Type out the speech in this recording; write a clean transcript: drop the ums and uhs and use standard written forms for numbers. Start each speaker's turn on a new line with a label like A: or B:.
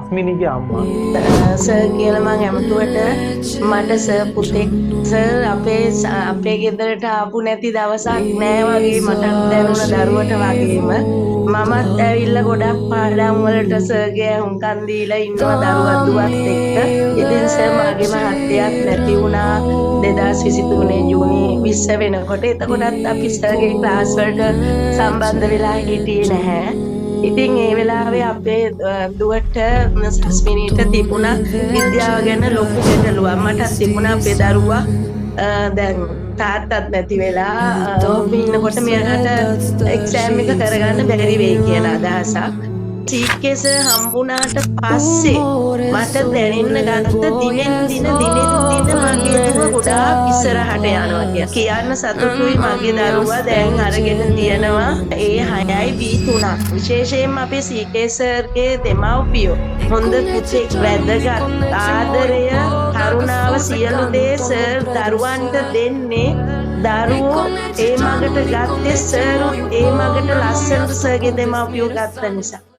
A: සස්මිනිගේ අම්මා.
B: සර් කියලා මං ඇමතුවට මට සර් පුතෙක් සර් අපේ ගෙදරට ආපු නැති දවසක් නෑ වගේ මටත් දැනුණ දරුවට වගේම මමත් ඇවිල්ලා ගොඩක් පාඩම් වලට සර්ගේ හුම්කන් දීලා ඉන්නවා දරුවා දුවත් එක්ක. ඉතින් සර් මගේ මහත්තයාත් නැති වුණා 2023 ජූනි 20 වෙනකොට. එතකොටත් අපි සර්ගේ ක්ලාස් වලට සම්බන්ධ වෙලා හිටියේ නැහැ. ඉතින් ඒ වෙලාවේ අපේ දුවට සස්මිනීට තිබුණා විද්‍යාව ගැන ලොකු ගැටලුවක්. මටත් තිබුණා අපේ දරුවා දැන් තාත්තත් නැති වෙලා ඉන්නකොට මෙයාට එක්සෑම් එක කරගන්න බැරි වෙයි කියලා අදහසක්. සීකේස හම්බුණාට පස්සේ මට දැනෙන්න ගත්ත දිනෙන් දින මගේ දුව ගොඩාක් ඉස්සරහට යනවා කියලා. කියන්න සතුටුයි මගේ දරුවා දැන් අරගෙන තියෙනවා A6B3. විශේෂයෙන්ම අපේ සීකේ සර්ගේ දෙමව්පියෝ හොඳ පුතෙක් වැදගත් ආදරය කරුණාව සියලු දේ සර් දරුවන්ට දෙන්නේ. දරුවෝ ඒ මගට ගත්තේ සර් ඒ මගට ලස්සනට සර්ගේ දෙමව්පියෝ ගත්ත නිසා.